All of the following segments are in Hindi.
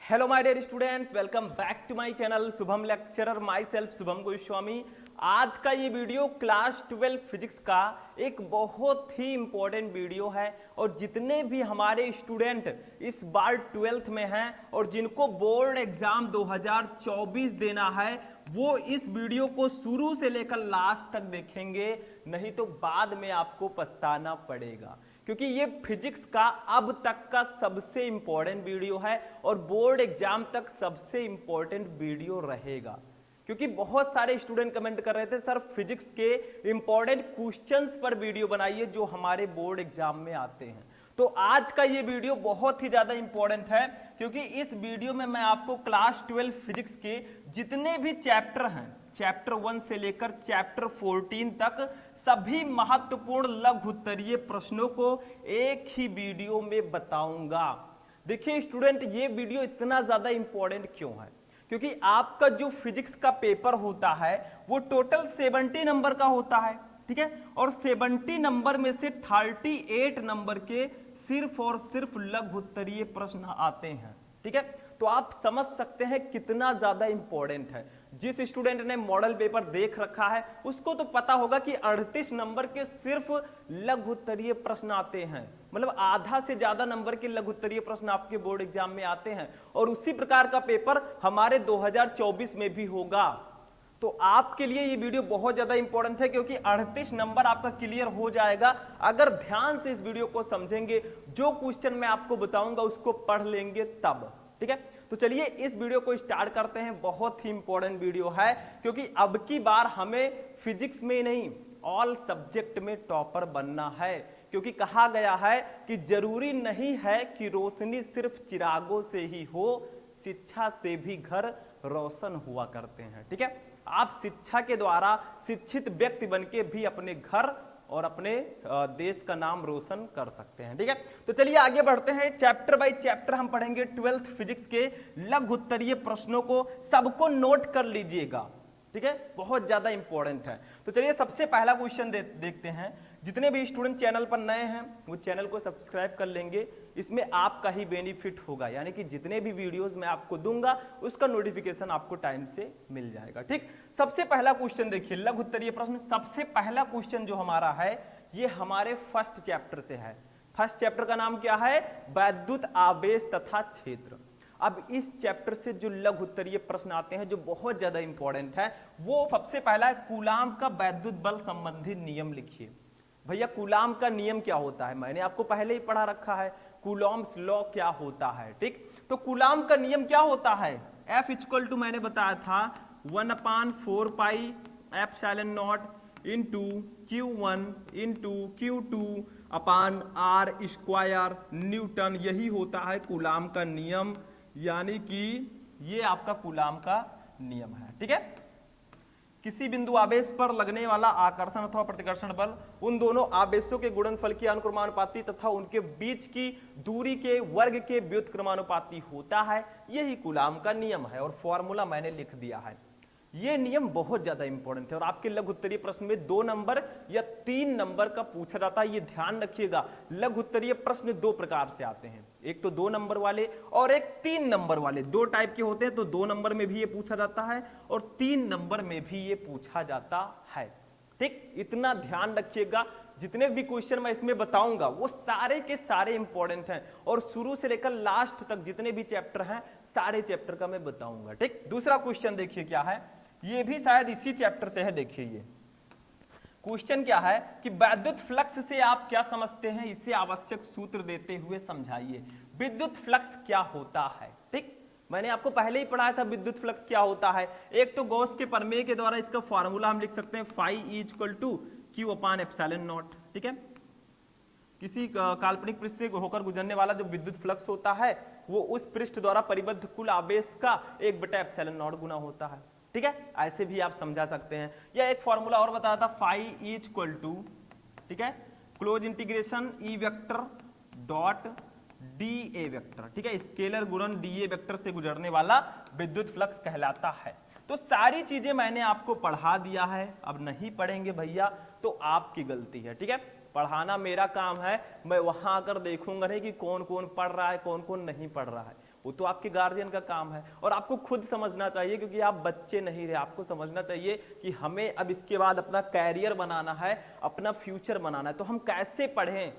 Hello my dear students, welcome back to my channel Shubham lecturer, myself Shubham Goswami. आज का ये वीडियो क्लास 12 फिजिक्स का एक बहुत ही इंपॉर्टेंट वीडियो है और जितने भी हमारे स्टूडेंट इस बार 12th में हैं और जिनको बोर्ड एग्जाम 2024 देना है वो इस वीडियो को शुरू से लेकर लास्ट तक देखेंगे, नहीं तो बाद में आपको पछताना पड़ेगा क्योंकि ये फिजिक्स का अब तक का सबसे इंपॉर्टेंट वीडियो है और बोर्ड एग्जाम तक सबसे इंपॉर्टेंट वीडियो रहेगा। क्योंकि बहुत सारे स्टूडेंट कमेंट कर रहे थे सर फिजिक्स के इंपॉर्टेंट क्वेश्चंस पर वीडियो बनाइए जो हमारे बोर्ड एग्जाम में आते हैं। तो आज का ये वीडियो बहुत ही ज्यादा इंपॉर्टेंट है क्योंकि इस वीडियो में मैं आपको क्लास 12 फिजिक्स के जितने भी चैप्टर हैं, चैप्टर 1 से लेकर चैप्टर 14 तक सभी महत्वपूर्ण लघु उत्तरीय प्रश्नों को एक ही वीडियो में बताऊंगा। देखिए स्टूडेंट, ये वीडियो इतना ज्यादा इंपॉर्टेंट क्यों है? क्योंकि आपका जो फिजिक्स का पेपर होता है वो टोटल 70 नंबर का होता है, ठीक है, और 70 नंबर में से 38 नंबर के सिर्फ और सिर्फ लघु उत्तरीय प्रश्न आते हैं, ठीक है। तो आप समझ सकते हैं कितना ज्यादा इंपॉर्टेंट है। जिस स्टूडेंट ने मॉडल पेपर देख रखा है उसको तो पता होगा कि 38 नंबर के सिर्फ लघु उत्तरीय प्रश्न आते हैं, मतलब आधा से ज्यादा नंबर के लघु उत्तरीय प्रश्न आपके बोर्ड एग्जाम में आते हैं और उसी प्रकार का पेपर हमारे 2024 में भी होगा। तो आपके लिए ये वीडियो बहुत ज्यादा इंपॉर्टेंट है क्योंकि 38 नंबर आपका क्लियर हो जाएगा अगर ध्यान से इस वीडियो को समझेंगे, जो क्वेश्चन मैं आपको बताऊंगा उसको पढ़ लेंगे तब, ठीक है। तो चलिए इस वीडियो को स्टार्ट करते हैं। बहुत ही इंपॉर्टेंट वीडियो है क्योंकि अब की बार हमें फिजिक्स में नहीं ऑल सब्जेक्ट में टॉपर बनना है, क्योंकि कहा गया है कि जरूरी नहीं है कि रोशनी सिर्फ चिरागों से ही हो, शिक्षा से भी घर रोशन हुआ करते हैं, ठीक है। आप शिक्षा के द्वारा शिक्षित व्यक्ति बनके भी अपने घर और अपने देश का नाम रोशन कर सकते हैं, ठीक है। तो चलिए आगे बढ़ते हैं। चैप्टर बाय चैप्टर हम पढ़ेंगे 12th फिजिक्स के लघु उत्तरीय प्रश्नों को, सबको नोट कर लीजिएगा, ठीक है, बहुत ज्यादा इंपॉर्टेंट है। तो चलिए सबसे पहला क्वेश्चन देखते हैं। जितने भी स्टूडेंट चैनल पर नए हैं वो चैनल को सब्सक्राइब कर लेंगे, इसमें आपका ही बेनिफिट होगा, यानी कि जितने भी वीडियोस मैं आपको दूंगा उसका नोटिफिकेशन आपको टाइम से मिल जाएगा, ठीक। सबसे पहला क्वेश्चन देखिए, लघु उत्तरीय प्रश्न। सबसे पहला क्वेश्चन जो हमारा है ये हमारे फर्स्ट चैप्टर से है। फर्स्ट चैप्टर का नाम क्या है? वैद्युत आवेश तथा क्षेत्र। अब इस चैप्टर से जो लघु उत्तरीय प्रश्न आते हैं जो बहुत ज्यादा इंपॉर्टेंट है, वो सबसे पहला है कूलाम का वैद्युत बल संबंधी नियम लिखिए। भैया कूलाम का नियम क्या होता है? मैंने आपको पहले ही पढ़ा रखा है, कूलॉम्स लॉ क्या होता है, ठीक। तो कूलाम का नियम क्या होता है? F इक्वल टू मैंने बताया था 1/4 pi epsilon not into Q1 into Q2 upon R square Newton. यही होता है कूलाम का नियम, यानी कि ये आपका कूलाम का नियम है, ठीक है। किसी बिंदु आवेश पर लगने वाला आकर्षण अथवा प्रतिकर्षण बल उन दोनों आवेशों के गुणनफल के अनुक्रमानुपाती तथा उनके बीच की दूरी के वर्ग के व्युत्क्रमानुपाती होता है। यही कूलाम का नियम है और फॉर्मूला मैंने लिख दिया है। ये नियम बहुत ज्यादा इंपॉर्टेंट है और आपके लघु उत्तरीय प्रश्न में 2 नंबर या 3 नंबर का पूछा जाता है। ये ध्यान रखिएगा, लघु उत्तरीय प्रश्न 2 प्रकार से आते हैं, एक तो 2 नंबर वाले और एक 3 नंबर वाले। 2 टाइप के होते हैं, तो 2 नंबर में भी ये पूछा जाता है और 3 नंबर में भी ये पूछा जाता है, ठीक। इतना ध्यान रखिएगा, जितने भी क्वेश्चन मैं इसमें बताऊंगा वो सारे के सारे इंपॉर्टेंट हैं और शुरू से लेकर लास्ट तक जितने भी चैप्टर हैं सारे चैप्टर का मैं बताऊंगा, ठीक। दूसरा क्वेश्चन देखिए क्या है, ये भी शायद इसी चैप्टर से है। देखिए ये क्वेश्चन क्या है कि वैद्युत फ्लक्स से आप क्या समझते हैं, इसे आवश्यक सूत्र देते हुए समझाइए। विद्युत फ्लक्स क्या होता है, ठीक। मैंने आपको पहले ही पढ़ाया था विद्युत फ्लक्स क्या होता है। एक तो गॉस के प्रमेय के द्वारा इसका फॉर्मूला हम लिख सकते हैं phi equal to Q upon epsilon naught, ठीक है। किसी काल्पनिक पृष्ठ से होकर गुजरने वाला जो विद्युत फ्लक्स होता है वो उस पृष्ठ द्वारा परिबद्ध कुल आवेश का 1/एप्सिलॉन नॉट गुना होता है, ठीक है। ऐसे भी आप समझा सकते हैं। या एक फॉर्मूला और बताया था फाई इक्वल टू, ठीक है, close integration E vector dot D A vector, ठीक है, स्केलर गुणन डी ए वेक्टर से गुजरने वाला विद्युत फ्लक्स कहलाता है। तो सारी चीजें मैंने आपको पढ़ा दिया है, अब नहीं पढ़ेंगे भैया तो आपकी गलती है, ठीक है। पढ़ाना मेरा काम है, मैं वहां आकर देखूंगा नहीं कि कौन कौन पढ़ रहा है कौन कौन नहीं पढ़ रहा है। वो तो आपके गार्जियन का काम है और आपको खुद समझना चाहिए, क्योंकि आप बच्चे नहीं रहे। आपको समझना चाहिए कि हमें अब इसके बाद अपना कैरियर बनाना है, अपना फ्यूचर बनाना है, तो हम कैसे पढ़ें,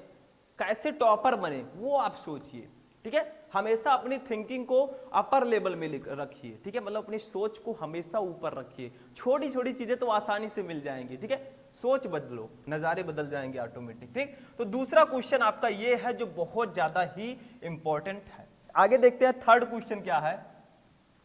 कैसे टॉपर बने, वो आप सोचिए। ठीक है, हमेशा अपनी थिंकिंग को अपर लेवल में रखिए। ठीक है, मतलब अपनी सोच को हमेशा ऊपर रखिए। छोटी छोटी चीजें तो आसानी से मिल जाएंगी। ठीक है, सोच बदलो, नजारे बदल जाएंगे ऑटोमेटिक। ठीक, तो दूसरा क्वेश्चन आपका ये है जो बहुत ज्यादा ही इंपॉर्टेंट है। आगे देखते हैं थर्ड क्वेश्चन क्या है।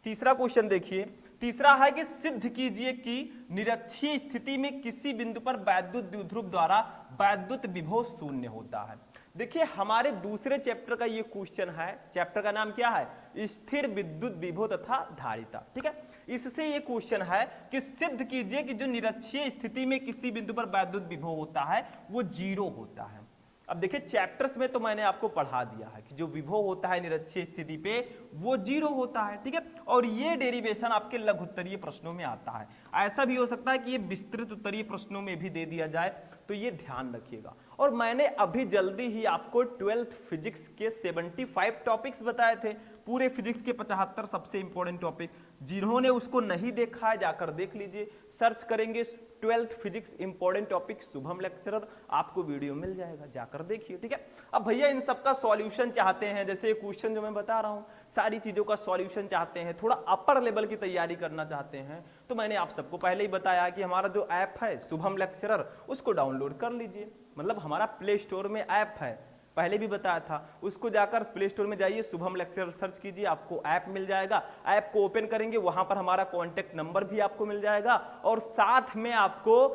तीसरा क्वेश्चन देखिए, तीसरा है कि सिद्ध कीजिए कि निरक्षीय स्थिति में किसी बिंदु पर वैद्युत द्विध्रुव द्वारा वैद्युत विभव शून्य होता है। देखिए हमारे दूसरे चैप्टर का ये क्वेश्चन है। चैप्टर का नाम क्या है? स्थिर विद्युत विभव तथा धारिता। ठीक है, इससे ये क्वेश्चन है कि सिद्ध कीजिए कि जो निरक्षीय स्थिति में किसी बिंदु पर वैद्युत विभव होता है वो 0 होता है। अब देखिए चैप्टर्स में तो मैंने आपको पढ़ा दिया है कि जो विभव होता है निरक्षीय स्थिति पे वो 0 होता है। ठीक है, और ये डेरिवेशन आपके लघु उत्तरीय प्रश्नों में आता है। ऐसा भी हो सकता है कि ये विस्तृत उत्तरीय प्रश्नों में भी दे दिया जाए, तो ये ध्यान रखिएगा। और मैंने अभी जल्दी ही आपको 12th फिजिक्स के 75 टॉपिक्स बताए थे, पूरे फिजिक्स के 75 सबसे इंपॉर्टेंट टॉपिक। जिन्होंने उसको नहीं देखा है जाकर देख लीजिए, सर्च करेंगे 12th physics important topic Shubham lecturer, आपको वीडियो मिल जाएगा, जाकर देखिए। ठीक है, अब भैया इन सबका सॉल्यूशन चाहते हैं, जैसे क्वेश्चन जो मैं बता रहा हूं सारी चीजों का सॉल्यूशन चाहते हैं, थोड़ा अपर लेवल की तैयारी करना चाहते हैं, तो मैंने आप सबको पहले ही बताया कि हमारा जो ऐप है शुभम लेक्चरर उसको डाउनलोड कर लीजिए। मतलब हमारा प्ले स्टोर में ऐप है, पहले भी बताया था, उसको जाकर प्ले स्टोर में जाइए, शुभम लेक्चरर सर्च कीजिए, आपको ऐप मिल जाएगा। ऐप को ओपन करेंगे, वहां पर हमारा कॉन्टेक्ट नंबर भी आपको मिल जाएगा और साथ में आपको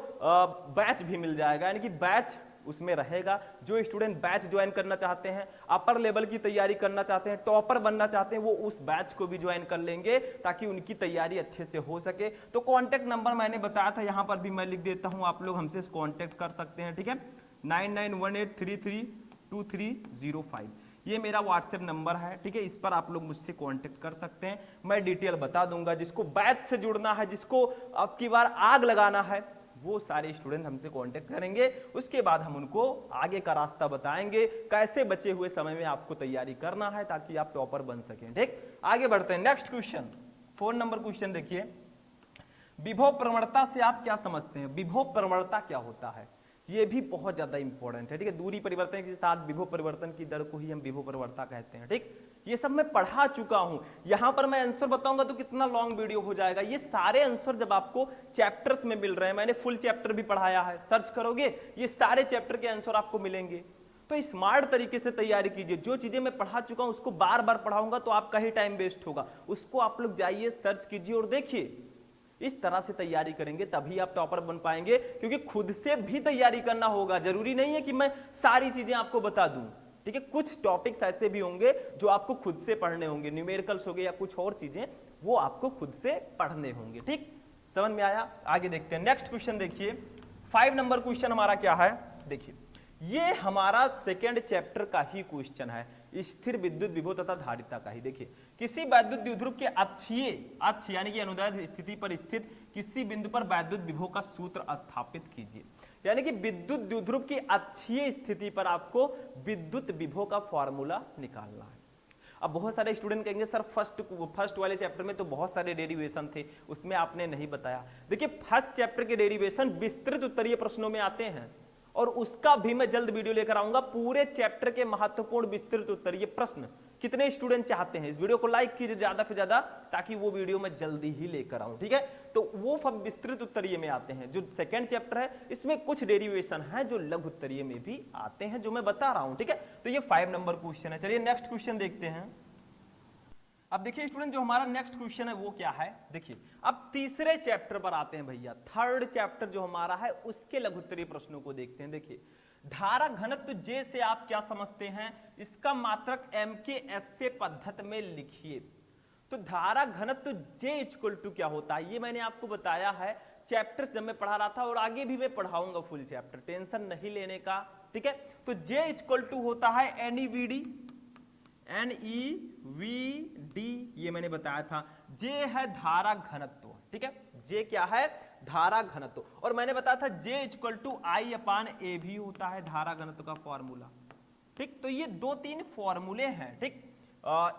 बैच भी मिल जाएगा, यानी कि बैच उसमें रहेगा। जो स्टूडेंट बैच ज्वाइन करना चाहते हैं, अपर लेवल की तैयारी करना चाहते हैं, टॉपर बनना चाहते हैं, वो उस बैच को भी ज्वाइन कर लेंगे ताकि उनकी तैयारी अच्छे से हो सके। तो कॉन्टेक्ट नंबर मैंने बताया था, यहां पर भी मैं लिख देता हूं, आप लोग हमसे कॉन्टेक्ट कर सकते हैं। ठीक है, 9918332305 ये मेरा व्हाट्सएप नंबर है। ठीक है, इस पर आप लोग मुझसे कांटेक्ट कर सकते हैं, मैं डिटेल बता दूंगा। जिसको बैच से जुड़ना है, जिसको अब की बार आग लगाना है, वो सारे स्टूडेंट हमसे कांटेक्ट करेंगे। उसके बाद हम उनको आगे का रास्ता बताएंगे, कैसे बचे हुए समय में आपको तैयारी करना है ताकि आप टॉपर बन सकें। ठीक, आगे बढ़ते हैं। नेक्स्ट क्वेश्चन, 4 नंबर क्वेश्चन देखिए, विभव प्रवणता से आप क्या समझते हैं? विभव प्रवणता क्या होता है? ये भी बहुत ज्यादा इंपॉर्टेंट है। ठीक है, दूरी परिवर्तन के साथ विभव परिवर्तन की दर को ही हम विभव प्रवणता कहते हैं। ठीक, ये सब मैं पढ़ा चुका हूं, यहां पर मैं आंसर बताऊंगा तो कितना लॉन्ग वीडियो हो जाएगा। ये सारे आंसर जब आपको चैप्टर्स में मिल रहे हैं, मैंने फुल चैप्टर भी पढ़ाया है, सर्च करोगे ये सारे चैप्टर के आंसर आपको मिलेंगे। तो स्मार्ट तरीके से तैयारी कीजिए। जो चीजें मैं पढ़ा चुका हूं उसको बार बार पढ़ाऊंगा तो आपका ही टाइम वेस्ट होगा, उसको आप लोग जाइए सर्च कीजिए और देखिए। इस तरह से तैयारी करेंगे तभी आप टॉपर बन पाएंगे, क्योंकि खुद से भी तैयारी करना होगा। जरूरी नहीं है कि मैं सारी चीजें आपको बता दूं। ठीक है, कुछ टॉपिक्स ऐसे भी होंगे जो आपको खुद से पढ़ने होंगे, न्यूमेरिकल्स हो गए या कुछ और चीजें, वो आपको खुद से पढ़ने होंगे। ठीक, समझ में आया? आगे देखते हैं। नेक्स्ट क्वेश्चन देखिए, 5 नंबर क्वेश्चन हमारा क्या है? देखिए, ये हमारा सेकेंड चैप्टर का ही क्वेश्चन है, स्थिर विद्युत विभव तथा धारिता का ही। देखिए, किसी वैद्युत द्विध्रुव के अक्षीय अक्ष यानी कि अनुदैर्ध्य स्थिति पर स्थित किसी बिंदु पर वैद्युत विभव का सूत्र स्थापित कीजिए। यानी कि विद्युत द्विध्रुव की अक्षीय स्थिति पर आपको विद्युत विभव का फॉर्मूला निकालना है। अब बहुत सारे स्टूडेंट कहेंगे सर फर्स्ट वाले चैप्टर में तो बहुत सारे डेरिवेशन थे, उसमें आपने नहीं बताया। देखिए, फर्स्ट चैप्टर के डेरिवेशन विस्तृत उत्तरीय प्रश्नों में आते हैं और उसका भी मैं जल्द वीडियो लेकर आऊंगा। पूरे चैप्टर के महत्वपूर्ण विस्तृत उत्तरीय प्रश्न कितने स्टूडेंट चाहते हैं? इस वीडियो को लाइक कीजिए ज्यादा से ज्यादा, ताकि वो वीडियो मैं जल्दी ही लेकर आऊं। ठीक है, तो वो सब विस्तृत उत्तरीय में आते हैं। जो सेकंड चैप्टर है इसमें कुछ डेरिवेशन है जो लघु उत्तरीय में भी आते हैं, जो मैं बता रहा हूं। ठीक है, तो ये 5 नंबर क्वेश्चन है। चलिए नेक्स्ट क्वेश्चन देखते हैं। अब देखिए स्टूडेंट, जो हमारा नेक्स्ट क्वेश्चन है वो क्या है? देखिए, अब तीसरे चैप्टर पर आते हैं भैया। थर्ड चैप्टर जो हमारा है उसके लघु उत्तरीय प्रश्नों को देखते हैं। देखिए, धारा घनत्व J से आप क्या समझते हैं? इसका मात्रक MKS पद्धति में लिखिए। तो धारा घनत्व J इक्वल टू क्या होता है, ये मैंने आपको बताया है चैप्टर जब मैं पढ़ा रहा था, और आगे भी मैं पढ़ाऊंगा फुल चैप्टर, टेंशन नहीं लेने का। ठीक है, तो J इक्वल टू होता है NEVD, ये मैंने बताया था। J है धारा घनत्व। ठीक है, J क्या है? धारा घनत्व। और मैंने बताया था J इक्वल टू I/A भी होता है धारा घनत्व का फॉर्मूला। ठीक, तो ये 2-3 फॉर्मूले हैं। ठीक,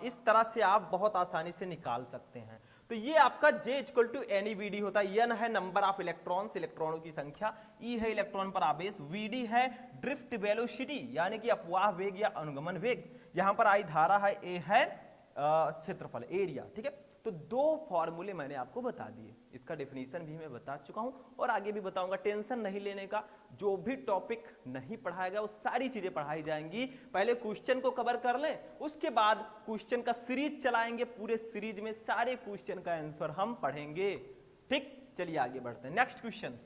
इस तरह से आप बहुत आसानी से निकाल सकते हैं। तो ये आपका J equal to n VD होता है। N है नंबर ऑफ इलेक्ट्रॉन्स, इलेक्ट्रॉनों की संख्या, E है इलेक्ट्रॉन पर आवेश, VD है ड्रिफ्ट वेलोसिटी यानी कि अपवाह वेग या अनुगमन वेग, यहां पर I धारा है, A है क्षेत्रफल एरिया। ठीक है, तो दो फॉर्मूले मैंने आपको बता दिए, इसका डेफिनेशन भी मैं बता चुका हूं और आगे भी बताऊंगा। टेंशन नहीं लेने का, जो भी टॉपिक नहीं पढ़ाया गया वो सारी चीजें पढ़ाई जाएंगी। पहले क्वेश्चन को कवर कर लें, उसके बाद क्वेश्चन का सीरीज चलाएंगे, पूरे सीरीज में सारे क्वेश्चन का आंसर हम पढ़ेंगे। ठीक, चलिए आगे बढ़ते हैं। नेक्स्ट क्वेश्चन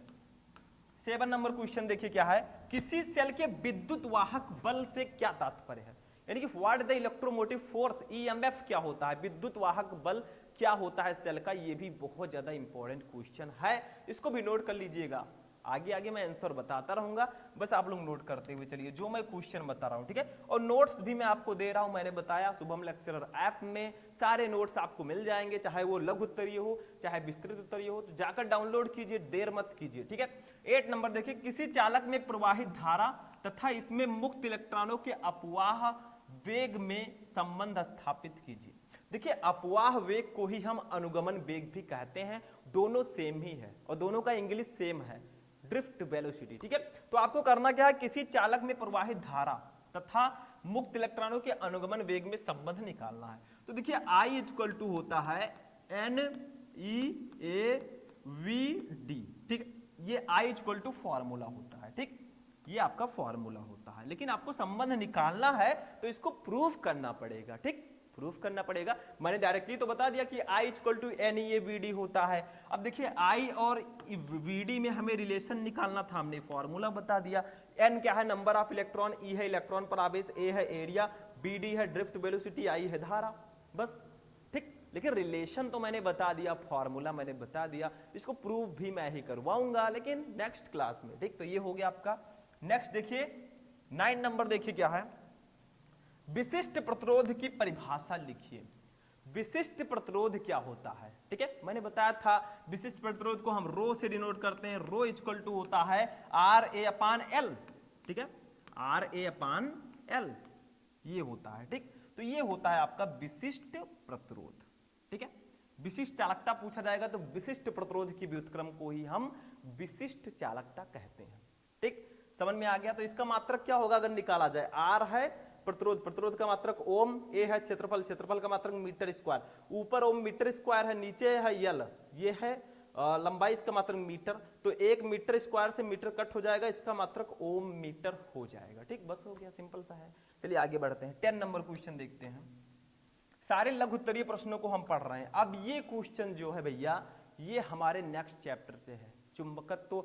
7 नंबर क्वेश्चन देखिए क्या है, किसी सेल के विद्युत वाहक बल से क्या तात्पर्य है, यानी कि what the electromotive force, EMF क्या होता है, विद्युत वाहक बल क्या होता है सेल का। ये भी बहुत ज्यादा इंपॉर्टेंट क्वेश्चन है, इसको भी नोट कर लीजिएगा। आगे आगे मैं आंसर बताता रहूंगा, बस आप लोग नोट करते हुए चलिए जो मैं क्वेश्चन बता रहा हूं। ठीक है, और नोट्स भी मैं आपको दे रहा हूं, मैंने बताया शुभम लेक्चरर ऐप में सारे नोट्स आपको मिल जाएंगे, चाहे वो लघु उत्तरीय हो चाहे विस्तृत उत्तरीय हो, तो जाकर डाउनलोड कीजिए, देर मत कीजिए। ठीक है, 8 नंबर देखिए, किसी चालक में प्रवाहित धारा तथा इसमें मुक्त इलेक्ट्रॉनों के अपवाह वेग में संबंध स्थापित कीजिए। देखिए, अपवाह वेग को ही हम अनुगमन वेग भी कहते हैं, दोनों सेम ही है और दोनों का इंग्लिश सेम है, ड्रिफ्ट वेलोसिटी। ठीक है, तो आपको करना क्या है, किसी चालक में प्रवाहित धारा तथा मुक्त इलेक्ट्रॉनों के अनुगमन वेग में संबंध निकालना है। तो देखिए I इक्वल टू होता है NE/AV/D। ठीक, ये I इक्वल टू फॉर्मूला होता है। ठीक, ये आपका फॉर्मूला होता है, लेकिन आपको संबंध निकालना है तो इसको प्रूफ करना पड़ेगा। ठीक, प्रूफ करना पड़ेगा। मैंने डायरेक्टली तो बता दिया कि I इक्वल टू NE/AV/D होता है। अब देखिए I और VD में हमें रिलेशन निकालना था, हमने फॉर्मूला बता दिया। N क्या है, नंबर ऑफ इलेक्ट्रॉन, E है इलेक्ट्रॉन पर आवेश, A है एरिया, BD है ड्रिफ्ट वेलोसिटी, I है धारा, बस। ठीक, लेकिन रिलेशन तो मैंने बता दिया, फॉर्मूला मैंने बता दिया, इसको प्रूफ भी मैं ही करवाऊंगा लेकिन नेक्स्ट क्लास में। ठीक, तो ये हो गया आपका। नेक्स्ट देखिए 9 नंबर देखिए क्या है, विशिष्ट प्रतिरोध की परिभाषा लिखिए। विशिष्ट प्रतिरोध क्या होता है। ठीक है, मैंने बताया था विशिष्ट प्रतिरोध को हम रो से डिनोट करते हैं, रो इक्वल टू होता है RA/L। ठीक है, RA/L ये होता है। ठीक, तो ये होता है आपका विशिष्ट प्रतिरोध। ठीक है, विशिष्ट चालकता पूछा जाएगा तो विशिष्ट प्रतिरोध की व्युत्क्रम को ही हम विशिष्ट चालकता कहते हैं। ठीक, समझ में आ गया। तो इसका मात्रक क्या होगा अगर निकाला जाए, R है प्रतिरोध, प्रतिरोध का मात्रक ओम, A है क्षेत्रफल, क्षेत्रफल का मात्रक मीटर स्क्वायर, ऊपर ओम मीटर स्क्वायर है, नीचे है L, ये है लंबाई, इसका मात्रक मीटर, तो 1 मीटर स्क्वायर से मीटर कट हो जाएगा, इसका मात्रक ओम मीटर हो जाएगा। ठीक, बस हो गया, सिंपल सा है। चलिए आगे बढ़ते हैं, 10 नंबर क्वेश्चन देखते हैं। सारे लघु उत्तरीय प्रश्नों को हम पढ़ रहे हैं। अब ये क्वेश्चन जो है भैया, ये हमारे नेक्स्ट चैप्टर से है, चुंबकत्व,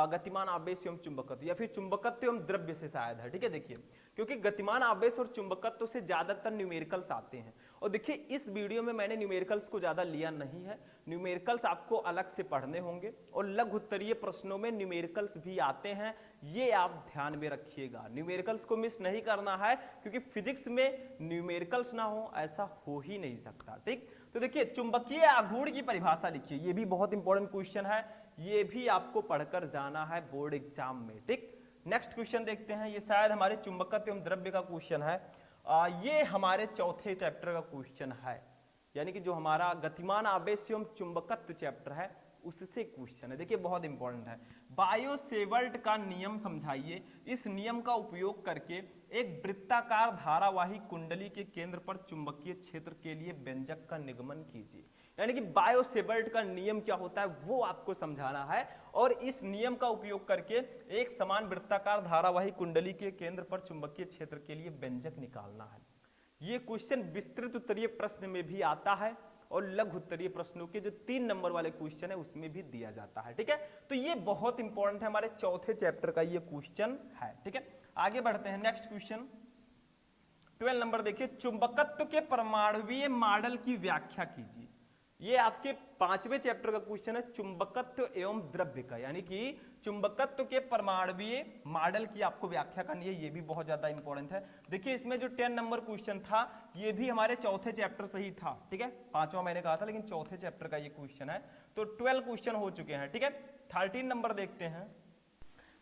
गतिमान आवेश एवं चुंबकत्व, या फिर चुंबकत्व एवं द्रव्य से शायद है। ठीक है, देखिए क्योंकि गतिमान आवेश और चुंबकत्व से ज्यादातर न्यूमेरिकल्स आते हैं, और देखिए इस वीडियो में मैंने न्यूमेरिकल्स को ज्यादा लिया नहीं है, न्यूमेरिकल्स आपको अलग से पढ़ने होंगे, और लघु उत्तरीय प्रश्नों में न्यूमेरिकल्स भी आते हैं, ये आप ध्यान में रखिएगा। न्यूमेरिकल्स को मिस नहीं करना है, क्योंकि फिजिक्स में न्यूमेरिकल्स ना हो ऐसा हो ही नहीं सकता। ठीक, तो देखिए चुंबकीय आघूर्ण की परिभाषा लिखिए, ये भी बहुत इंपॉर्टेंट क्वेश्चन है, ये भी आपको पढ़कर जाना है बोर्ड एग्जाम में। ठीक, नेक्स्ट क्वेश्चन देखते हैं, ये शायद हमारे चुंबकत्व एवं द्रव्य का क्वेश्चन है, ये हमारे चौथे चैप्टर का क्वेश्चन है, यानी कि जो हमारा गतिमान आवेश एवं चुंबकत्व चैप्टर है उससे क्वेश्चन है। देखिए बहुत इंपॉर्टेंट है, बायो-सेवर्ट का नियम समझाइए, इस नियम का उपयोग करके एक वृत्ताकार धारावाही कुंडली के केंद्र पर चुंबकीय क्षेत्र के लिए व्यंजक का निगमन कीजिए। यानी कि बायो-सेवर्ट का नियम क्या होता है वो आपको समझाना है, और इस नियम का उपयोग करके एक समान वृत्ताकार धारावाही कुंडली के केंद्र पर चुंबकीय क्षेत्र के लिए व्यंजक निकालना है। ये क्वेश्चन विस्तृत उत्तरीय प्रश्न में भी आता है, और लघु उत्तरीय प्रश्नों के जो 3 नंबर वाले क्वेश्चन है उसमें भी दिया जाता है। ठीक है, तो ये बहुत इंपॉर्टेंट है, हमारे चौथे चैप्टर का ये क्वेश्चन है। ठीक है, आगे बढ़ते हैं, नेक्स्ट क्वेश्चन 12 नंबर देखिए, चुंबकत्व के परमाणुवीय मॉडल की व्याख्या कीजिए। ये आपके 5वें चैप्टर का क्वेश्चन है, चुंबकत्व एवं द्रव्य का, यानी कि चुंबकत्व के परमाणुवीय मॉडल की आपको व्याख्या करनी है, ये भी बहुत ज्यादा इंपॉर्टेंट है। देखिए इसमें जो 10 नंबर क्वेश्चन था ये भी हमारे चौथे चैप्टर से ही था। ठीक है, 5वां मैंने कहा था, लेकिन चौथे चैप्टर का ये क्वेश्चन है, तो 12 क्वेश्चन हो चुके हैं। ठीक है, 13 नंबर देखते हैं,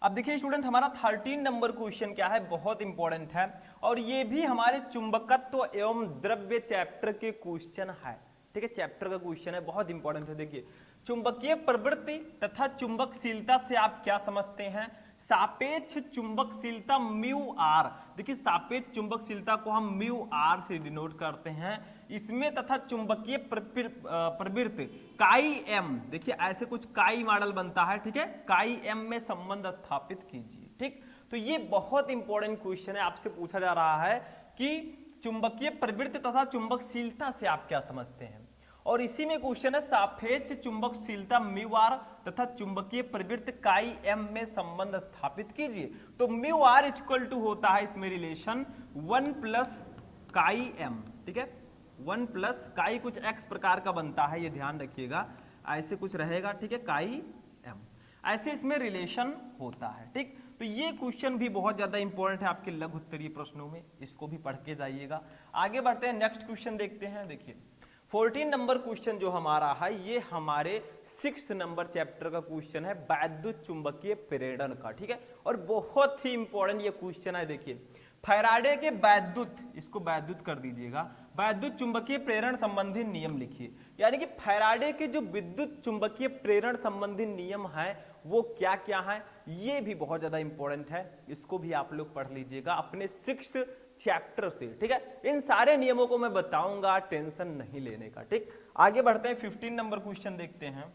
अब देखिए स्टूडेंट, हमारा 13 नंबर क्वेश्चन क्या है, बहुत इंपॉर्टेंट है और ये भी हमारे चुंबकत्व एवं द्रव्य चैप्टर के क्वेश्चन है। ठीक है, चैप्टर का क्वेश्चन है, बहुत इंपॉर्टेंट है। देखिए, चुंबकीय प्रवृत्ति तथा चुंबकशीलता से आप क्या समझते हैं? सापेक्ष चुंबकशीलता म्यू आर। देखिए, सापेक्ष चुंबकशीलता को हम म्यू आर से डिनोट करते हैं इसमें, तथा चुंबकीय प्रवृत्ति काई एम। देखिए, ऐसे कुछ काई मॉडल बनता है। ठीक है, काई एम में संबंध स्थापित कीजिए। ठीक, तो ये बहुत इंपॉर्टेंट क्वेश्चन है, आपसे पूछा जा रहा है कि चुंबकीय प्रवृत्ति तथा चुंबकशीलता से आप क्या समझते हैं। और इसी में क्वेश्चन है सापेक्ष चुंबकशीलता म्यू आर तथा चुंबकीय प्रवृत्ति काई एम में संबंध स्थापित कीजिए। तो म्यू आर इक्वल टू होता है इसमें रिलेशन 1 प्लस काई एम। ठीक है, 1 प्लस काई कुछ एक्स प्रकार का बनता है, ये ध्यान रखिएगा, ऐसे कुछ रहेगा। ठीक है, काई एम, ऐसे इसमें रिलेशन होता है। ठीक, तो ये क्वेश्चन भी बहुत ज्यादा इंपॉर्टेंट है आपके लघु उत्तरीय प्रश्नों में, इसको भी पढ़ के जाइएगा। आगे बढ़ते हैं, नेक्स्ट क्वेश्चन देखते हैं। देखिए 14 नंबर क्वेश्चन जो हमारा है, ये हमारे 6 नंबर चैप्टर का क्वेश्चन है, वैद्युत चुंबकीय प्रेरण का। ठीक है, और बहुत ही इंपॉर्टेंट ये क्वेश्चन है। देखिए, फैराडे के वैद्युत, इसको वैद्युत कर दीजिएगा, वैद्युत चुंबकीय प्रेरण संबंधी नियम लिखिए। यानी कि फैराडे के जो विद्युत चुंबकीय प्रेरण संबंधी नियम है वो क्या क्या है, ये भी बहुत ज्यादा इंपॉर्टेंट है, इसको भी आप लोग पढ़ लीजिएगा अपने 6 चैप्टर से। ठीक है, इन सारे नियमों को मैं बताऊंगा, टेंशन नहीं लेने का। ठीक, आगे बढ़ते हैं, 15 नंबर क्वेश्चन देखते हैं।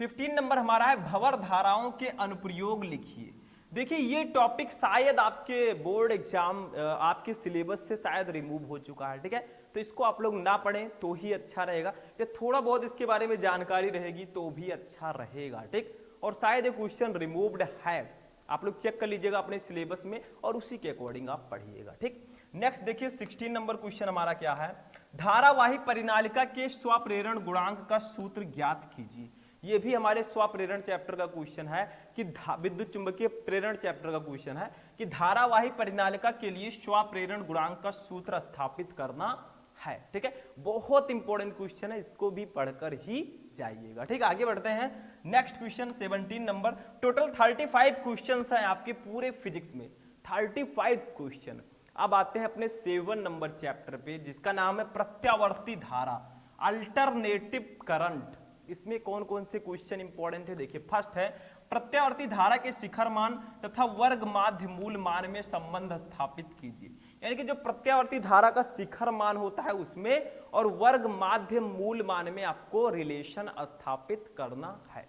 15 नंबर हमारा है भंवर धाराओं के अनुप्रयोग लिखिए। देखिए, ये टॉपिक शायद आपके बोर्ड एग्जाम, आपके सिलेबस से शायद रिमूव हो चुका है। ठीक है, तो इसको आप लोग ना पढ़ें तो ही अच्छा रहेगा, या थोड़ा बहुत इसके बारे में जानकारी रहेगी तो भी अच्छा रहेगा। ठीक, और शायद ये क्वेश्चन रिमूव्ड है, आप लोग चेक कर लीजिएगा अपने सिलेबस में और उसी के अकॉर्डिंग आप पढ़िएगा। ठीक, नेक्स्ट देखिए 16 नंबर क्वेश्चन हमारा क्या है, धारावाही परिनालिका के स्वप्रेरण गुणांक का सूत्र ज्ञात कीजिए। ये भी हमारे स्वप्रेरण चैप्टर का क्वेश्चन है कि विद्युत चुंबकीय प्रेरण चैप्टर का क्वेश्चन है कि धारावाही परिनालिका के लिए स्वप्रेरण गुणांक का सूत्र स्थापित करना है। ठीक है, बहुत इंपॉर्टेंट क्वेश्चन है, इसको भी पढ़कर ही जाइएगा। ठीक, आगे बढ़ते हैं, next question 17 number. Total 35 questions हैं आपके पूरे फिजिक्स में, 35 क्वेश्चन। अब आते हैं अपने 7 नंबर चैप्टर पे, जिसका नाम है प्रत्यावर्ती धारा, अल्टरनेटिव करंट। इसमें कौन कौन से क्वेश्चन इंपॉर्टेंट है, देखिए फर्स्ट है प्रत्यावर्ती धारा के शिखर मान तथा वर्ग माध्य मूल मान में संबंध स्थापित कीजिए। यानी कि जो प्रत्यावर्ती धारा का शिखर मान होता है उसमें और वर्ग माध्य मूल मान में आपको रिलेशन स्थापित करना है।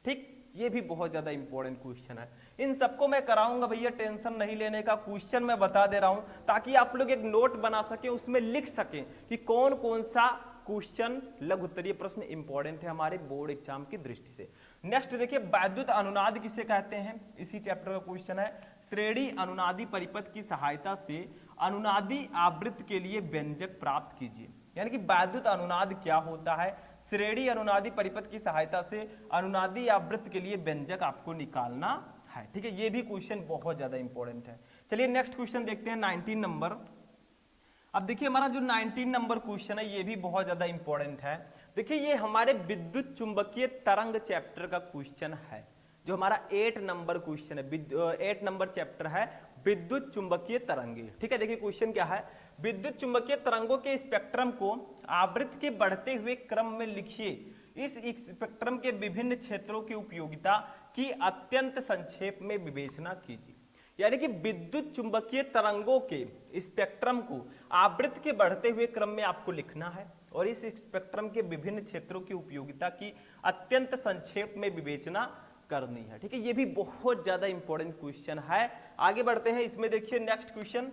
ठीक, ये भी बहुत ज्यादा इंपॉर्टेंट क्वेश्चन है, इन सबको मैं कराऊंगा भैया, टेंशन नहीं लेने का। क्वेश्चन मैं बता दे रहा हूं ताकि आप लोग एक नोट बना सके, उसमें लिख सकें कि कौन कौन सा क्वेश्चन लघु उत्तरीय प्रश्न इंपॉर्टेंट है हमारे बोर्ड एग्जाम की दृष्टि से। नेक्स्ट देखिए, वैद्युत अनुनाद किसे कहते हैं, इसी चैप्टर का क्वेश्चन है। श्रेणी अनुनादी परिपथ की सहायता से अनुनादी आवृत्ति के लिए व्यंजक प्राप्त कीजिए। यानी कि वैद्युत अनुनाद क्या होता है, श्रेणी अनुनादी परिपथ की सहायता से अनुनादी आवृत्ति के लिए व्यंजक आपको निकालना है। ठीक है, ये भी क्वेश्चन बहुत ज्यादा इंपॉर्टेंट है। चलिए नेक्स्ट क्वेश्चन देखते हैं 19 नंबर। अब देखिए हमारा जो 19 नंबर क्वेश्चन है ये भी बहुत ज्यादा इंपॉर्टेंट है। देखिए, ये हमारे विद्युत चुंबकीय तरंग चैप्टर का क्वेश्चन है, जो हमारा 8 नंबर क्वेश्चन है। 8 नंबर चैप्टर है विद्युत चुंबकीय तरंगे। ठीक है, देखिए क्वेश्चन क्या है, विद्युत चुंबकीय तरंगों के स्पेक्ट्रम को आवृत्ति के बढ़ते हुए क्रम में लिखिए। इस स्पेक्ट्रम के विभिन्न क्षेत्रों की उपयोगिता की अत्यंत संक्षेप में विवेचना कीजिए। यानी कि विद्युत चुंबकीय तरंगों के स्पेक्ट्रम को आवृत्ति के बढ़ते हुए क्रम में आपको लिखना है और इस स्पेक्ट्रम के विभिन्न क्षेत्रों की उपयोगिता की अत्यंत संक्षेप में विवेचना करनी है। ठीक है, ये भी बहुत ज्यादा इंपॉर्टेंट क्वेश्चन है। आगे बढ़ते हैं, इसमें देखिए नेक्स्ट क्वेश्चन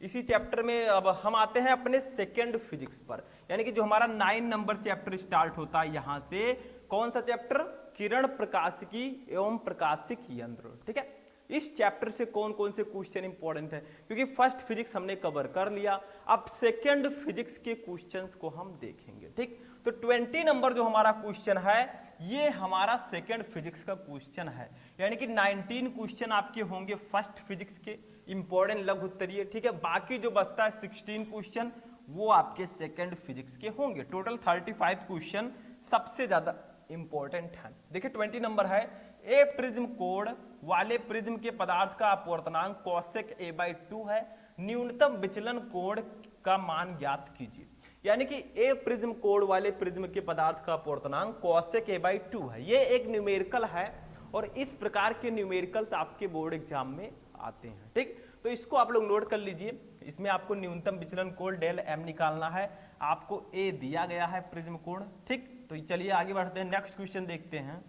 इसी चैप्टर में। अब हम आते हैं अपने सेकेंड फिजिक्स पर, यानी कि जो हमारा 9 नंबर चैप्टर स्टार्ट होता है यहां से। कौन सा चैप्टर, किरण प्रकाशिकी एवं प्रकाशिक यंत्र। ठीक है, इस चैप्टर से कौन कौन से क्वेश्चन इंपॉर्टेंट है, क्योंकि फर्स्ट फिजिक्स हमने कवर कर लिया, अब सेकेंड फिजिक्स के क्वेश्चंस को हम देखेंगे। ठीक, तो 20 नंबर जो हमारा क्वेश्चन है ये हमारा सेकेंड फिजिक्स का क्वेश्चन है। यानी कि 19 क्वेश्चन आपके होंगे फर्स्ट फिजिक्स के इंपॉर्टेंट लघु उत्तरीय। ठीक है, बाकी जो बचता है 16 क्वेश्चन वो आपके सेकेंड फिजिक्स के होंगे। टोटल 35 क्वेश्चन सबसे ज्यादा इंपॉर्टेंट है। देखिए 20 नंबर है, ए प्रिज्म कोण वाले प्रिज्म के पदार्थ का अपवर्तनांक cosec a/2 है, न्यूनतम विचलन कोण का मान ज्ञात कीजिए। यानी कि ए प्रिज्म कोण वाले प्रिज्म के पदार्थ का अपवर्तनांक cosec a/2 है। ये एक न्यूमेरिकल है और इस प्रकार के न्यूमेरिकल्स आपके बोर्ड एग्जाम में आते हैं। ठीक, तो इसको आप लोग नोट कर लीजिए। इसमें आपको न्यूनतम विचलन कोण डेल एम निकालना है, आपको ए दिया गया है प्रिज्म कोण। ठीक, तो चलिए आगे बढ़ते हैं, नेक्स्ट क्वेश्चन देखते हैं।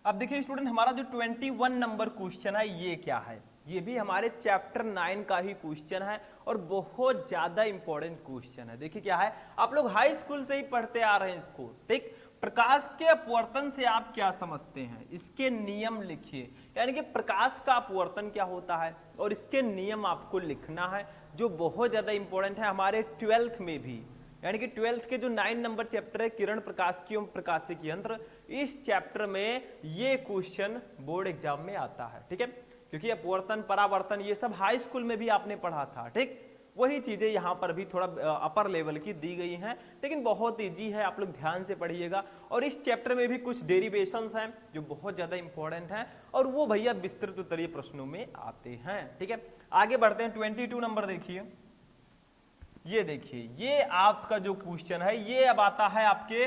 अब देखिए स्टूडेंट, हमारा जो 21 नंबर क्वेश्चन है ये क्या है, ये भी हमारे चैप्टर 9 का ही क्वेश्चन है और बहुत ज्यादा इंपॉर्टेंट क्वेश्चन है। देखिए क्या है, आप लोग हाई स्कूल से ही पढ़ते आ रहे हैं इसको। ठीक, प्रकाश के अपवर्तन से आप क्या समझते हैं, इसके नियम लिखिए। यानी कि प्रकाश का अपवर्तन क्या होता है और इसके नियम आपको लिखना है, जो बहुत ज्यादा इंपॉर्टेंट है हमारे 12th में भी। यानी कि 12th के जो 9 नंबर चैप्टर है किरण प्रकाशिकी एवं प्रकाशिकी यंत्र, इस चैप्टर में ये क्वेश्चन बोर्ड एग्जाम में आता है। ठीक है, क्योंकि अपवर्तन परावर्तन ये सब हाई स्कूल में भी आपने पढ़ा था। ठीक, वही चीजें यहाँ पर भी थोड़ा अपर लेवल की दी गई हैं, लेकिन बहुत इजी है, आप लोग ध्यान से पढ़िएगा। और इस चैप्टर में भी कुछ डेरिवेशंस हैं जो बहुत ज्यादा इंपॉर्टेंट हैं और वो भैया विस्तृत उत्तरीय प्रश्नों में आते हैं। ठीक है, आगे बढ़ते हैं। 22 नंबर देखिए, ये देखिए, ये आपका जो क्वेश्चन है ये अब आता है आपके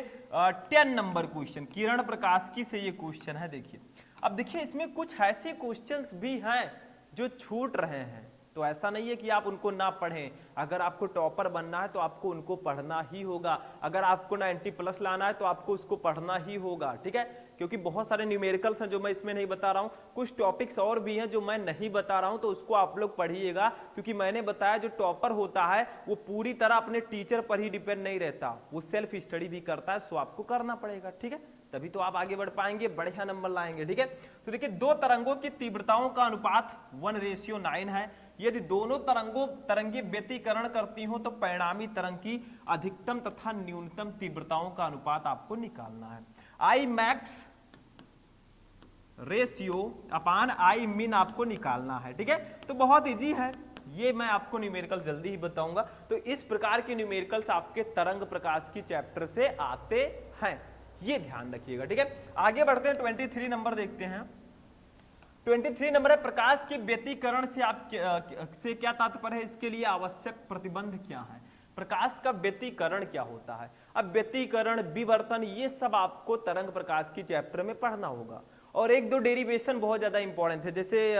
10 नंबर क्वेश्चन, किरण प्रकाशिकी से ये क्वेश्चन है। देखिए, अब देखिए इसमें कुछ ऐसे क्वेश्चंस भी हैं जो छूट रहे हैं, तो ऐसा नहीं है कि आप उनको ना पढ़ें। अगर आपको टॉपर बनना है तो आपको उनको पढ़ना ही होगा, अगर आपको 90+ लाना है तो आपको उसको पढ़ना ही होगा। ठीक है, क्योंकि बहुत सारे न्यूमेरिकल्स हैं जो मैं इसमें नहीं बता रहा हूं, कुछ टॉपिक्स और भी हैं जो मैं नहीं बता रहा हूं, तो उसको आप लोग पढ़िएगा। क्योंकि मैंने बताया जो टॉपर होता है वो पूरी तरह अपने टीचर पर ही डिपेंड नहीं रहता, वो सेल्फ स्टडी भी करता है, सो आपको करना पड़ेगा। ठीक है, तभी तो आप आगे बढ़ पाएंगे, बढ़िया नंबर लाएंगे। ठीक है, तो देखिए दो तरंगों की तीव्रताओं का अनुपात 1:9 है। यदि दोनों तरंगे व्यतिकरण करती हो तो परिणामी तरंग की अधिकतम तथा न्यूनतम तीव्रताओं का अनुपात आपको निकालना है। आई मैक्स रेशियो अपान आई मिन आपको निकालना है। ठीक है, तो बहुत इजी है, ये मैं आपको न्यूमेरिकल जल्दी ही बताऊंगा। तो इस प्रकार के न्यूमेरिकल्स आपके तरंग प्रकाश की चैप्टर से आते हैं, ये ध्यान रखिएगा। ठीक है, आगे बढ़ते हैं। 23 नंबर देखते हैं। 23 नंबर है, प्रकाश के व्यतिकरण से क्या तात्पर्य है, इसके लिए आवश्यक प्रतिबंध क्या है। प्रकाश का व्यतिकरण क्या होता है। अब व्यतिकरण, विवर्तन, ये सब आपको तरंग प्रकाश की चैप्टर में पढ़ना होगा। और एक दो डेरिवेशन बहुत ज्यादा इंपॉर्टेंट है, जैसे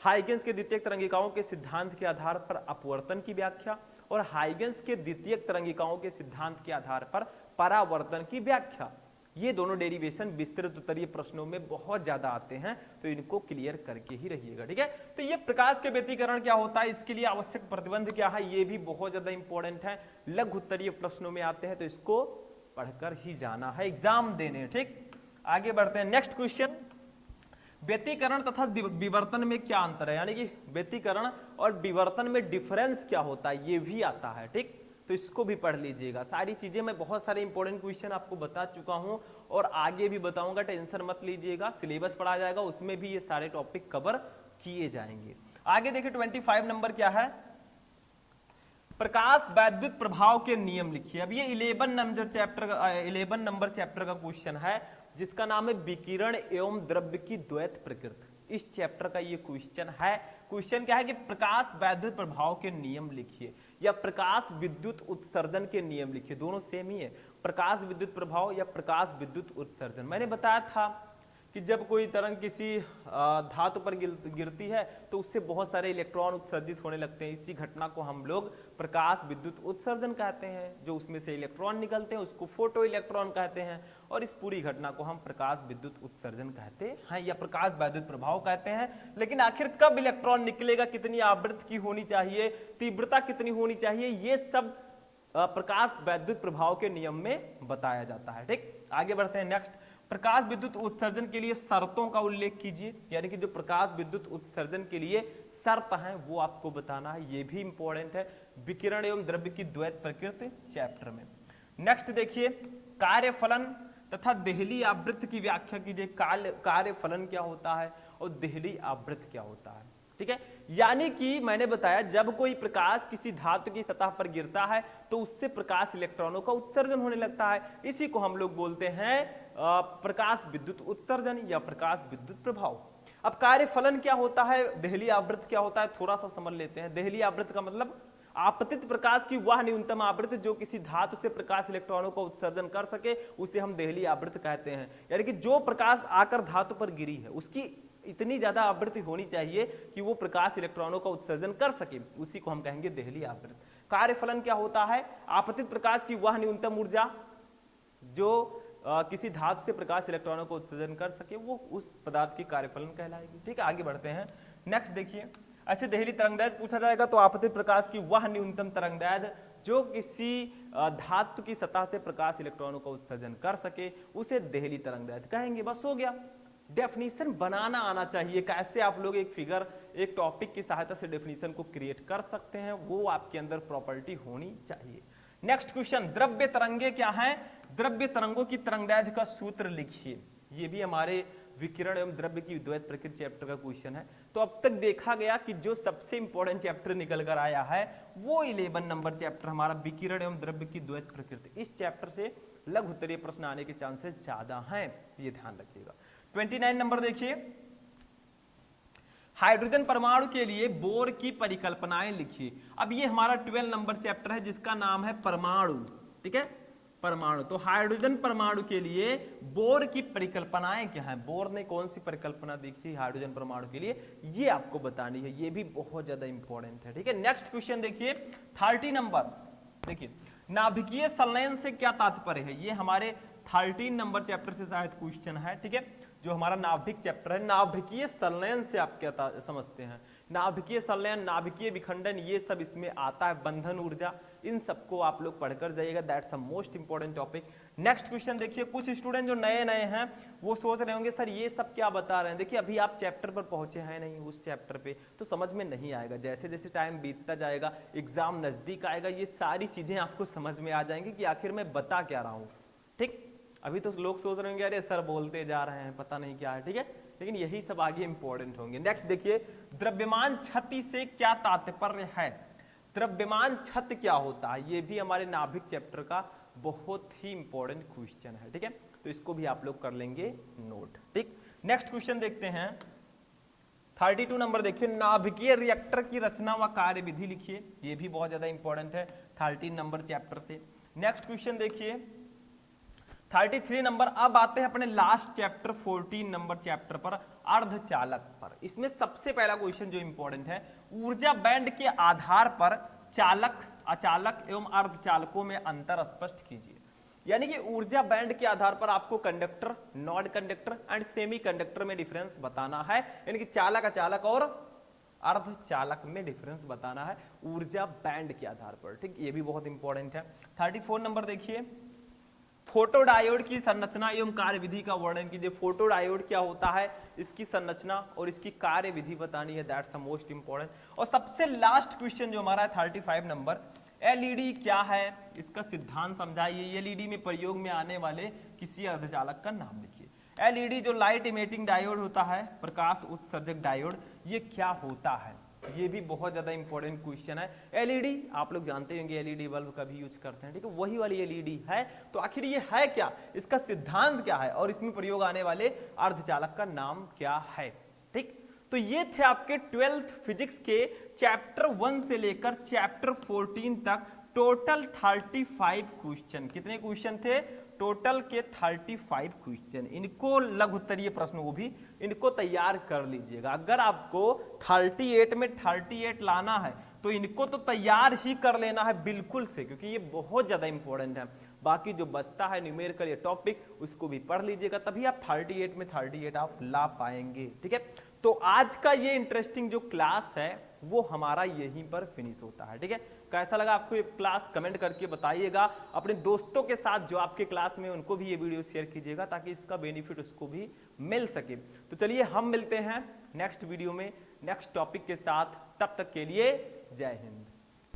हाइगेंस के द्वितीयक तरंगिकाओं के सिद्धांत के आधार पर अपवर्तन की व्याख्या और हाइगेंस के द्वितीयक तरंगिकाओं के सिद्धांत के आधार पर परावर्तन की व्याख्या। ये दोनों डेरिवेशन विस्तृत उत्तरीय प्रश्नों में बहुत ज्यादा आते हैं, तो इनको क्लियर करके ही रहिएगा। ठीक है, तो ये प्रकाश के व्यतिकरण क्या होता है, इसके लिए आवश्यक प्रतिबंध क्या है, ये भी बहुत ज्यादा इंपॉर्टेंट है, लघु उत्तरीय प्रश्नों में आते हैं, तो इसको पढ़कर ही जाना है एग्जाम देने। ठीक, आगे बढ़ते हैं। नेक्स्ट क्वेश्चन, व्यतिकरण तथा विवर्तन में क्या अंतर है, यानी कि व्यतिकरण और विवर्तन में डिफरेंस क्या होता है, ये भी आता है। ठीक, तो इसको भी पढ़ लीजिएगा। सारी चीजें मैं बहुत सारे इंपॉर्टेंट क्वेश्चन आपको बता चुका हूं और आगे भी बताऊंगा, टेंशन मत लीजिएगा। सिलेबस पढ़ा जाएगा, उसमें भी ये सारे टॉपिक कवर किए जाएंगे। आगे देखिए 25 नंबर क्या है, प्रकाश वैद्युत प्रभाव के नियम लिखिए। अब ये 11 नंबर चैप्टर का क्वेश्चन है, जिसका नाम है विकिरण एवं द्रव्य की द्वैत प्रकृति। इस चैप्टर का ये क्वेश्चन है। क्वेश्चन क्या है कि प्रकाश वैद्युत प्रभाव के नियम लिखिए या प्रकाश विद्युत उत्सर्जन के नियम लिखिए, दोनों सेम ही है, प्रकाश विद्युत प्रभाव या प्रकाश विद्युत उत्सर्जन। मैंने बताया था कि जब कोई तरंग किसी धातु पर गिरती है तो उससे बहुत सारे इलेक्ट्रॉन उत्सर्जित होने लगते हैं, इसी घटना को हम लोग प्रकाश विद्युत उत्सर्जन कहते हैं। जो उसमें से इलेक्ट्रॉन निकलते हैं उसको फोटो इलेक्ट्रॉन कहते हैं, और इस पूरी घटना को हम प्रकाश विद्युत उत्सर्जन कहते हैं या प्रकाश वैद्युत प्रभाव कहते हैं। लेकिन आखिर कब इलेक्ट्रॉन निकलेगा, कितनी आवृत्ति की होनी चाहिए, तीव्रता कितनी होनी चाहिए, ये सब प्रकाश वैद्युत प्रभाव के नियम में बताया जाता है। ठीक, आगे बढ़ते हैं। नेक्स्ट, प्रकाश विद्युत उत्सर्जन के लिए शर्तों का उल्लेख कीजिए, यानी कि जो प्रकाश विद्युत उत्सर्जन के लिए शर्त है वो आपको बताना है, ये भी इंपॉर्टेंट है विकिरण एवं द्रव्य की द्वैत प्रकृति चैप्टर में। नेक्स्ट देखिए, कार्यफलन तथा देहली आवृत्ति की व्याख्या कीजिए। कार्यफलन क्या होता है और देहली आवृत्ति क्या होता है। ठीक है, यानी कि मैंने बताया जब कोई प्रकाश किसी धातु की सतह पर गिरता है तो उससे प्रकाश इलेक्ट्रॉनों का उत्सर्जन होने लगता है। इसी को हम लोग बोलते हैं प्रकाश विद्युत उत्सर्जन या प्रकाश विद्युत प्रभाव। अब कार्यफलन क्या होता है, देहली आवृत्ति क्या होता है, थोड़ा सा समझ लेते हैं। देहली आवृत्ति का मतलब आपतित प्रकाश की वह न्यूनतम आवृत्ति जो किसी धातु से प्रकाश इलेक्ट्रॉनों का उत्सर्जन कर सके, उसे हम देहली आवृत्ति कहते हैं। यानी कि जो प्रकाश आकर धातु पर गिरी है उसकी इतनी ज्यादा आवृत्ति होनी चाहिए कि वो प्रकाश इलेक्ट्रॉनों का उत्सर्जन कर सके, उसी को हम कहेंगे देहली आवृत्ति। कार्यफलन क्या होता है, आपतित प्रकाश की वह न्यूनतम ऊर्जा जो किसी धातु से प्रकाश इलेक्ट्रॉनों को उत्सर्जन कर सके, वो उस पदार्थ की कार्यफलन कहलाएगी। ठीक है, आगे बढ़ते हैं। नेक्स्ट देखिए, ऐसे देहली तरंगदैर्घ्य पूछा जाएगा तो आपतित प्रकाश की वह न्यूनतम तरंगदैर्घ्य जो किसी धातु की सतह से प्रकाश इलेक्ट्रॉनों का उत्सर्जन कर सके, उसे देहली तरंगदैर्घ्य कहेंगे। बस हो गया। डेफिनेशन बनाना आना चाहिए, कैसे आप लोग एक फिगर एक टॉपिक की सहायता से डेफिनेशन को क्रिएट कर सकते हैं, वो आपके अंदर प्रॉपर्टी होनी चाहिए। नेक्स्ट क्वेश्चन, द्रव्य तरंगे क्या हैं? द्रव्य तरंगों की तरंगदैर्घ्य का सूत्र लिखिए। ये भी हमारे विकिरण एवं द्रव्य की द्वैत प्रकृति चैप्टर का क्वेश्चन है। तो अब तक देखा गया कि जो सबसे इंपॉर्टेंट चैप्टर निकल कर आया है वो 11 नंबर चैप्टर हमारा विकिरण एवं द्रव्य की द्वैत प्रकृति। इस चैप्टर से लघु उत्तरीय प्रश्न आने के चांसेस ज्यादा हैं, ये ध्यान रखिएगा। 29 नंबर देखिए, हाइड्रोजन परमाणु के लिए बोर की परिकल्पनाएं लिखिए। अब ये हमारा 12 नंबर चैप्टर है जिसका नाम है परमाणु। ठीक है, परमाणु। तो हाइड्रोजन परमाणु के लिए बोर की परिकल्पनाएं क्या है, बोर ने कौन सी परिकल्पना दी थी हाइड्रोजन परमाणु के लिए, ये आपको बतानी है। ये भी बहुत ज्यादा इंपॉर्टेंट है। ठीक है, नेक्स्ट क्वेश्चन देखिए 30 नंबर। देखिए, नाभिकीय संलयन से क्या तात्पर्य है, ये हमारे 13 नंबर चैप्टर से शायद क्वेश्चन है। ठीक है, जो हमारा नाभिक चैप्टर है, नाभिकीय संलयन से आप क्या समझते हैं? नाभिकीय संलयन, नाभिकीय विखंडन, ये सब इसमें आता है। बंधन ऊर्जा, इन सबको आप लोग पढ़कर जाइएगा, that's a most important topic. Next question देखिए, कुछ स्टूडेंट जो नए नए हैं वो सोच रहे होंगे सर ये सब क्या बता रहे हैं। देखिए, अभी आप चैप्टर पर पहुंचे हैं नहीं, उस चैप्टर पे तो समझ में नहीं आएगा। जैसे जैसे टाइम बीतता जाएगा, एग्जाम नजदीक आएगा, ये सारी चीजें आपको समझ में आ जाएंगी कि आखिर मैं बता क्या रहा हूँ। ठीक, अभी तो लोग सोच रहे होंगे अरे सर बोलते जा रहे हैं, पता नहीं क्या है। ठीक है, लेकिन यही सब आगे इंपॉर्टेंट होंगे। नेक्स्ट देखिए, द्रव्यमान क्षति से क्या तात्पर्य है? द्रव्यमान क्षति क्या होता है, ये भी हमारे नाभिक चैप्टर का बहुत ही इंपॉर्टेंट क्वेश्चन है। ठीक है, तो इसको भी आप लोग कर लेंगे नोट। ठीक, नेक्स्ट क्वेश्चन देखते हैं 32 नंबर। देखिए, नाभिकीय रिएक्टर की रचना व कार्यविधि लिखिए। ये भी बहुत ज्यादा इंपॉर्टेंट है 13 नंबर चैप्टर से। नेक्स्ट क्वेश्चन देखिए 33 नंबर। अब आते हैं अपने लास्ट चैप्टर 14 नंबर चैप्टर पर, अर्धचालक पर। इसमें सबसे पहला क्वेश्चन जो इंपॉर्टेंट है, ऊर्जा बैंड के आधार पर चालक, अचालक एवं अर्धचालकों में अंतर स्पष्ट कीजिए। यानी कि ऊर्जा बैंड के आधार पर आपको conductor, non conductor and semi conductor में डिफरेंस बताना है। यानी कि चालक, अचालक और अर्धचालक में डिफरेंस बताना है ऊर्जा बैंड के आधार पर। ठीक, ये भी बहुत इंपॉर्टेंट है। 34 नंबर देखिए, फोटोडायोड की संरचना एवं कार्यविधि का वर्णन कीजिए। फोटोडायोड क्या होता है, इसकी संरचना और इसकी कार्यविधि बतानी है, दैट्स द मोस्ट इंपॉर्टेंट। और सबसे लास्ट क्वेश्चन जो हमारा है 35 नंबर, एलईडी क्या है, इसका सिद्धांत समझाइए। एलईडी में प्रयोग में आने वाले किसी अर्धचालक का नाम लिखिए। एलईडी जो लाइट इमेटिंग डायोड होता है, प्रकाश उत्सर्जक डायोड, ये क्या होता है, ये भी बहुत ज्यादा इंपॉर्टेंट क्वेश्चन है। एलईडी आप लोग जानते होंगे, एलईडी बल्ब का भी यूज करते हैं। ठीक है, वही वाली एलईडी है। तो आखिर ये है क्या, इसका सिद्धांत क्या है और इसमें प्रयोग आने वाले अर्धचालक का नाम क्या है। ठीक, तो ये थे आपके 12th फिजिक्स के चैप्टर 1 से लेकर चैप्टर 14 तक टोटल 35 क्वेश्चन। कितने क्वेश्चन थे टोटल के? 35 क्वेश्चन। इनको लघु उत्तरीय प्रश्न, वो भी इनको तैयार कर लीजिएगा। अगर आपको 38 में 38 लाना है तो इनको तो तैयार ही कर लेना है बिल्कुल से, क्योंकि ये बहुत ज्यादा इंपॉर्टेंट है। बाकी जो बचता है न्यूमेरिकल या टॉपिक, उसको भी पढ़ लीजिएगा, तभी आप 38 में 38 आप ला पाएंगे। ठीक है, तो आज का ये इंटरेस्टिंग जो क्लास है वो हमारा यहीं पर फिनिश होता है। ठीक है, कैसा लगा आपको ये क्लास कमेंट करके बताइएगा। अपने दोस्तों के साथ जो आपके क्लास में, उनको भी ये वीडियो शेयर कीजिएगा ताकि इसका बेनिफिट उसको भी मिल सके। तो चलिए हम मिलते हैं नेक्स्ट वीडियो में नेक्स्ट टॉपिक के साथ, तब तक के लिए जय हिंद।